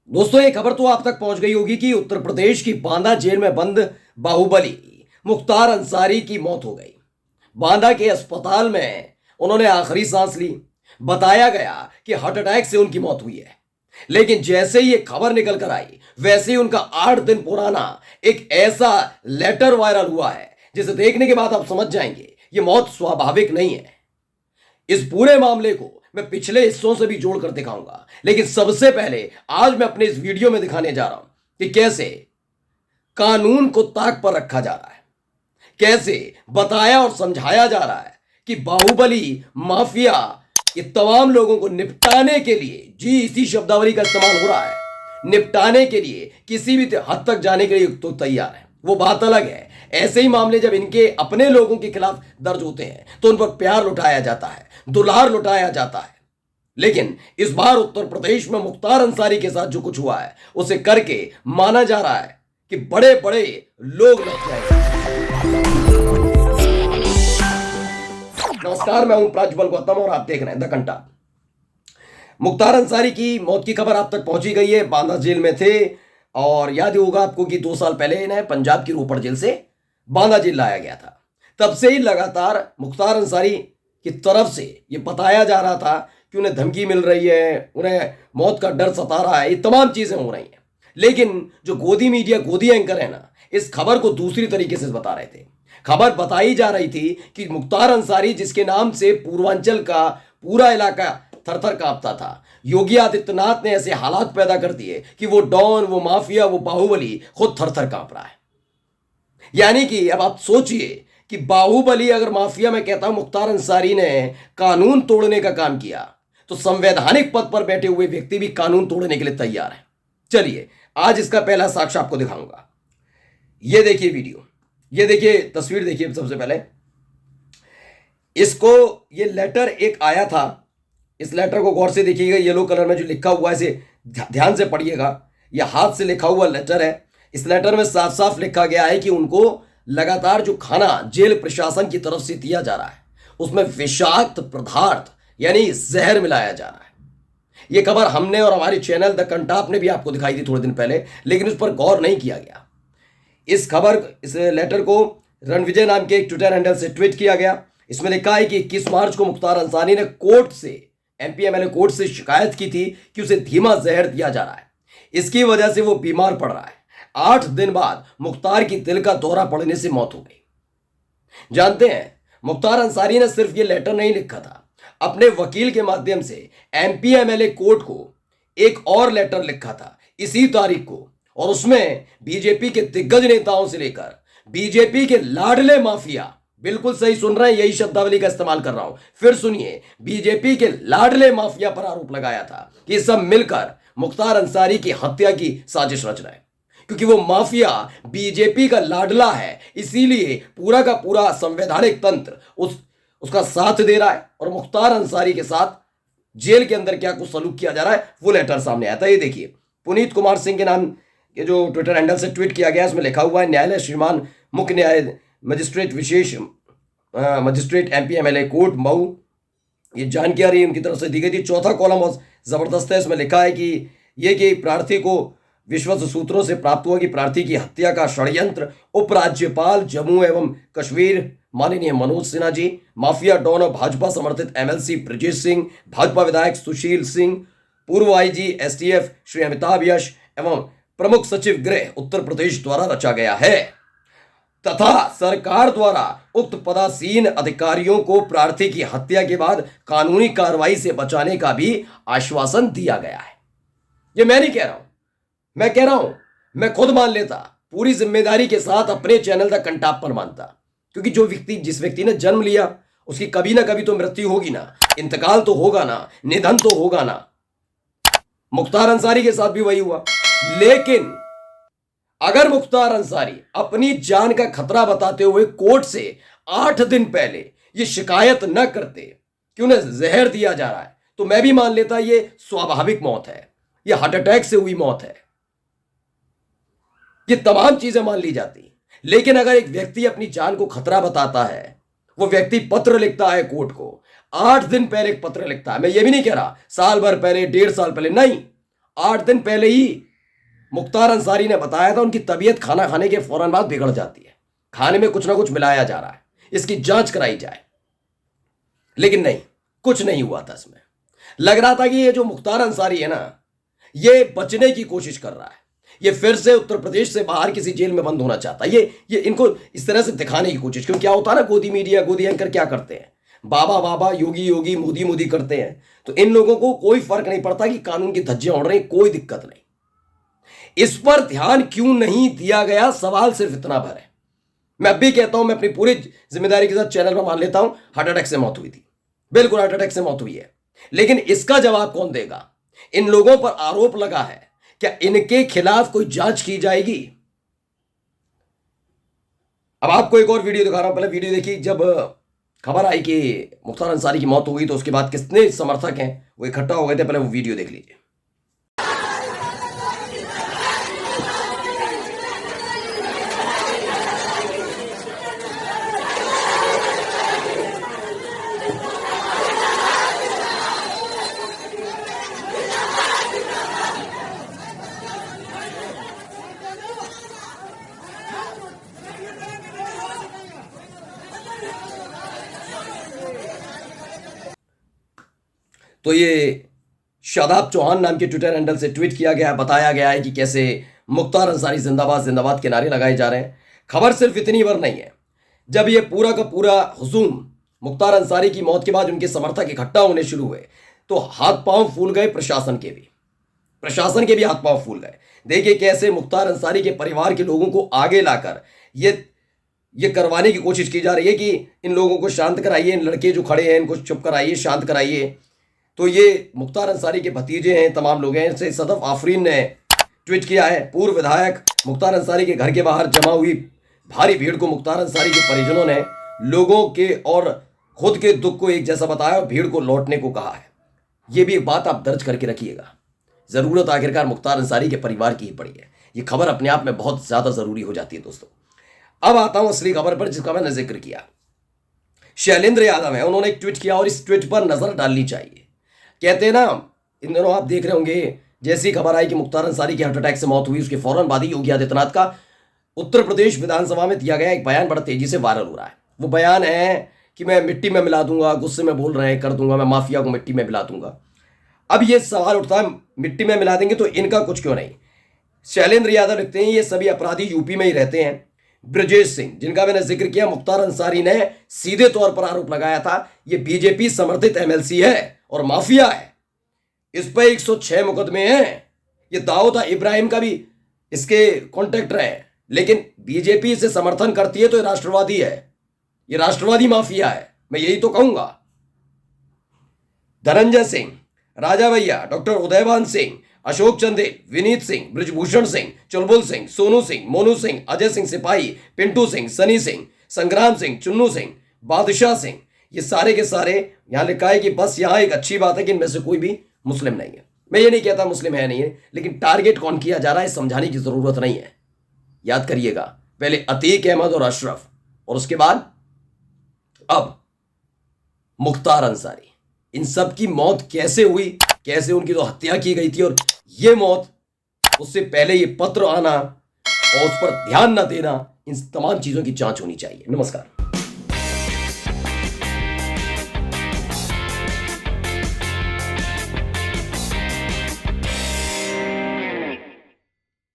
दोस्तों, ये खबर तो आप तक पहुंच गई होगी कि उत्तर प्रदेश की बांदा जेल में बंद बाहुबली मुख्तार अंसारी की मौत हो गई। बांदा के अस्पताल में उन्होंने आखिरी सांस ली। बताया गया कि हार्ट अटैक से उनकी मौत हुई है। लेकिन जैसे ही ये खबर निकल कर आई, वैसे ही उनका 8 दिन पुराना एक ऐसा लेटर वायरल हुआ है जिसे देखने के बाद आप समझ जाएंगे ये मौत स्वाभाविक नहीं है। इस पूरे मामले को मैं पिछले हिस्सों से भी जोड़कर दिखाऊंगा, लेकिन सबसे पहले आज मैं अपने इस वीडियो में दिखाने जा रहा हूं कि कैसे कानून को ताक पर रखा जा रहा है, कैसे बताया और समझाया जा रहा है कि बाहुबली माफिया ये तमाम लोगों को निपटाने के लिए, जी इसी शब्दावली का इस्तेमाल हो रहा है, निपटाने के लिए किसी भी हद तक जाने के लिए तो तैयार है। वो बात अलग है, ऐसे ही मामले जब इनके अपने लोगों के खिलाफ दर्ज होते हैं तो उन पर प्यार लुटाया जाता है, दुलार लुटाया जाता है। लेकिन इस बार उत्तर प्रदेश में मुख्तार अंसारी के साथ जो कुछ हुआ है उसे करके माना जा रहा है कि बड़े बड़े लोग लग जाएंगे। नमस्कार, मैं हूं प्रज्वल गौतम और आप देख रहे हैं द कंटा। मुख्तार अंसारी की मौत की खबर आप तक पहुंची गई है। बांदा जेल में थे और याद ही होगा आपको कि 2 साल पहले इन्हें पंजाब की रोपड़ जेल से बांदा जेल लाया गया था। तब से ही लगातार मुख्तार अंसारी की तरफ से ये बताया जा रहा था कि उन्हें धमकी मिल रही है, उन्हें मौत का डर सता रहा है, ये तमाम चीजें हो रही हैं। लेकिन जो गोदी मीडिया, गोदी एंकर है ना, इस खबर को दूसरी तरीके से बता रहे थे। खबर बताई जा रही थी कि मुख्तार अंसारी, जिसके नाम से पूर्वांचल का पूरा इलाका थरथर कांपता था, योगी आदित्यनाथ ने ऐसे हालात पैदा कर दिए कि वो डॉन, वो माफिया, वो बाहुबली खुद थरथर कांप रहा है। यानी कि अब आप सोचिए कि बाहुबली अगर माफिया, मैं कहता हूं मुख्तार अंसारी ने कानून तोड़ने का काम किया, तो संवैधानिक पद पर बैठे हुए व्यक्ति भी कानून तोड़ने के लिए तैयार है। चलिए आज इसका पहला साक्ष्य आपको दिखाऊंगा। ये देखिए वीडियो, ये देखिए तस्वीर, देखिए सबसे पहले इसको, ये लेटर एक आया था। इस लेटर को गौर से देखिएगा, येलो कलर में जो लिखा हुआ है इसे ध्यान से पढ़िएगा। यह हाथ से लिखा हुआ लेटर है। इस लेटर में साफ साफ लिखा गया है कि उनको लगातार जो खाना जेल प्रशासन की तरफ से दिया जा रहा है उसमें विषाक्त पदार्थ यानी जहर मिलाया जा रहा है। यह खबर हमने और हमारे चैनल द कंटाप ने भी आपको दिखाई थी थोड़े दिन पहले, लेकिन उस पर गौर नहीं किया गया। इस लेटर को रणविजय नाम के एक ट्विटर हैंडल से ट्वीट किया गया। इसमें लिखा है कि 21 मार्च को मुख्तार अंसारी ने कोर्ट से, एमपी एमएलए कोर्ट से शिकायत की थी कि उसे धीमा जहर दिया जा रहा है, इसकी वजह से वो बीमार पड़ रहा है। 8 दिन बाद मुख्तार की दिल का दौरा पड़ने से मौत हो गई। जानते हैं, मुख्तार अंसारी ने सिर्फ ये लेटर नहीं लिखा था, अपने वकील के माध्यम से एमपी एमएलए कोर्ट को एक और लेटर लिखा था इसी तारीख को, और उसमें बीजेपी के दिग्गज नेताओं से लेकर बीजेपी के लाडले माफिया, बिल्कुल सही सुन रहे हैं, यही शब्दावली का इस्तेमाल कर रहा हूं, फिर सुनिए, बीजेपी के लाडले माफिया पर आरोप लगाया था कि सब मिलकर मुख्तार अंसारी की हत्या की साजिश रच रहे हैं। क्योंकि वो माफिया बीजेपी का लाडला है, इसीलिए पूरा का पूरा संवैधानिक तंत्र उसका साथ दे रहा है। और मुख्तार अंसारी के साथ जेल के अंदर क्या कुछ सलूक किया जा रहा है वो लेटर सामने आया था। ये देखिए, पुनीत कुमार सिंह के नाम के जो ट्विटर हैंडल से ट्वीट किया गया, इसमें लिखा हुआ है, न्यायालय श्रीमान मुख्य न्याय मजिस्ट्रेट विशेष magistrate MP MLA court Mau, ये जानकारी उनकी तरफ से दी गई थी। चौथा कॉलम बहुत जबरदस्त है, इसमें लिखा है कि प्रार्थी को विश्वस्त सूत्रों से प्राप्त हुआ कि प्रार्थी की हत्या का षड्यंत्र उपराज्यपाल जम्मू एवं कश्मीर माननीय मनोज सिन्हा जी, माफिया डॉन और भाजपा समर्थित एमएलसी ब्रजेश सिंह, भाजपा विधायक सुशील सिंह, पूर्व आईजी एसटीएफ श्री अमिताभ यश एवं प्रमुख सचिव गृह उत्तर प्रदेश द्वारा रचा गया है तथा सरकार द्वारा उक्त पदासीन अधिकारियों को प्रार्थी की हत्या के बाद कानूनी कार्रवाई से बचाने का भी आश्वासन दिया गया है। ये मैं नहीं कह रहा हूं, मैं कह रहा हूं, मैं खुद मान लेता, पूरी जिम्मेदारी के साथ अपने चैनल द कंटाप पर मानता। क्योंकि जिस व्यक्ति ने जन्म लिया उसकी कभी ना कभी तो मृत्यु होगी ना, इंतकाल तो होगा ना, निधन तो होगा ना। मुख्तार अंसारी के साथ भी वही हुआ। लेकिन अगर मुख्तार अंसारी अपनी जान का खतरा बताते हुए कोर्ट से 8 दिन पहले ये शिकायत न करते कि उन्हें जहर दिया जा रहा है, तो मैं भी मान लेता ये स्वाभाविक मौत है, ये हार्ट अटैक से हुई मौत है, ये तमाम चीजें मान ली जाती। लेकिन अगर एक व्यक्ति अपनी जान को खतरा बताता है, वो व्यक्ति पत्र लिखता है कोर्ट को, 8 दिन पहले एक पत्र लिखता है, मैं ये भी नहीं कह रहा साल भर पहले, 1.5 साल पहले, नहीं, 8 दिन पहले ही मुख्तार अंसारी ने बताया था उनकी तबीयत खाना खाने के फौरन बाद बिगड़ जाती है, खाने में कुछ ना कुछ मिलाया जा रहा है, इसकी जांच कराई जाए। लेकिन नहीं, कुछ नहीं हुआ था। इसमें लग रहा था कि ये जो मुख्तार अंसारी है ना, ये बचने की कोशिश कर रहा है, ये फिर से उत्तर प्रदेश से बाहर किसी जेल में बंद होना चाहता है। ये इनको इस तरह से दिखाने की कोशिश, क्योंकि क्या होता है ना, गोदी मीडिया, गोदी एंकर क्या करते हैं, बाबा बाबा, योगी योगी, मोदी मोदी करते हैं। तो इन लोगों को कोई फर्क नहीं पड़ता कि कानून की धज्जियां उड़ रही, कोई दिक्कत नहीं। इस पर ध्यान क्यों नहीं दिया गया, सवाल सिर्फ इतना भर है। मैं अब भी कहता हूं, मैं अपनी पूरी जिम्मेदारी के साथ चैनल पर मान लेता हूं, हार्ट अटैक से मौत हुई थी, बिल्कुल हार्ट अटैक से मौत हुई है। लेकिन इसका जवाब कौन देगा? इन लोगों पर आरोप लगा है, क्या इनके खिलाफ कोई जांच की जाएगी? अब आपको एक और वीडियो दिखा रहा हूं, पहले वीडियो देखिए। जब खबर आई कि मुख्तार अंसारी की मौत हो गई तो उसके बाद कितने समर्थक हैं वो इकट्ठा हो गए थे, पहले वो वीडियो देख लीजिए। तो ये शादाब चौहान नाम के ट्विटर हैंडल से ट्वीट किया गया, बताया गया है कि कैसे मुख्तार अंसारी जिंदाबाद जिंदाबाद के नारे लगाए जा रहे हैं। खबर सिर्फ इतनी भर नहीं है, जब ये पूरा का पूरा हुजूम मुख्तार अंसारी की मौत के बाद उनके समर्थक इकट्ठा होने शुरू हुए तो हाथ पांव फूल गए प्रशासन के भी हाथ पांव फूल गए। देखिए कैसे मुख्तार अंसारी के परिवार के लोगों को आगे लाकर ये करवाने की कोशिश की जा रही है कि इन लोगों को शांत कराइए, इन लड़के जो खड़े हैं इनको चुप कराइए, शांत कराइए। तो ये मुख्तार अंसारी के भतीजे हैं, तमाम लोग हैं। इनसे सदफ आफरीन ने ट्वीट किया है, पूर्व विधायक मुख्तार अंसारी के घर के बाहर जमा हुई भारी भीड़ को मुख्तार अंसारी के परिजनों ने लोगों के और खुद के दुख को एक जैसा बताया और भीड़ को लौटने को कहा है। ये भी एक बात आप दर्ज करके रखिएगा, जरूरत आखिरकार मुख्तार अंसारी के परिवार की ही पड़ी है। ये खबर अपने आप में बहुत ज्यादा जरूरी हो जाती है दोस्तों। अब आता हूं असली खबर पर, जिसका मैंने जिक्र किया। शैलेंद्र यादव है, उन्होंने एक ट्वीट किया और इस ट्वीट पर नजर डालनी चाहिए। कहते हैं ना, इन दिनों आप देख रहे होंगे, जैसी खबर आई कि मुख्तार अंसारी की हार्ट अटैक से मौत हुई, उसके फौरन बाद ही योगी आदित्यनाथ का उत्तर प्रदेश विधानसभा में दिया गया एक बयान बड़ा तेजी से वायरल हो रहा है। वो बयान है कि मैं मिट्टी में मिला दूंगा, गुस्से में बोल रहे हैं, कर दूंगा, मैं माफिया को मिट्टी में मिला दूंगा। अब ये सवाल उठता है, मिट्टी में मिला देंगे तो इनका कुछ क्यों नहीं? शैलेंद्र यादव लिखते हैं, ये सभी अपराधी यूपी में ही रहते हैं। ब्रजेश सिंह, जिनका मैंने जिक्र किया, मुख्तार अंसारी ने सीधे तौर पर आरोप लगाया था ये बीजेपी समर्थित एमएलसी है और माफिया है। इस पर 106 मुकदमे हैं। ये दाऊद इब्राहिम का भी इसके कॉन्टेक्टर है, लेकिन बीजेपी इसे समर्थन करती है तो ये राष्ट्रवादी है, ये राष्ट्रवादी माफिया है, मैं यही तो कहूंगा। धनंजय सिंह, राजा भैया, डॉक्टर उदयभान सिंह, अशोक चंदेल, विनीत सिंह, ब्रिजभूषण सिंह, चुलबुल सिंह, सोनू सिंह, मोनू सिंह, अजय सिंह सिपाही, पिंटू सिंह, सनी सिंह, संग्राम सिंह, चुन्नू सिंह, बादशाह सिंह, ये सारे के सारे यहां लिखा है कि बस यहां एक अच्छी बात है कि इनमें से कोई भी मुस्लिम नहीं है। मैं ये नहीं कहता मुस्लिम है नहीं है, लेकिन टारगेट कौन किया जा रहा है समझाने की जरूरत नहीं है। याद करिएगा, पहले अतीक अहमद और अशरफ, और उसके बाद अब मुख्तार अंसारी। इन सब की मौत कैसे हुई, कैसे उनकी तो हत्या की गई थी, और ये मौत, उससे पहले ये पत्र आना और उस पर ध्यान न देना, इन तमाम चीजों की जांच होनी चाहिए। नमस्कार।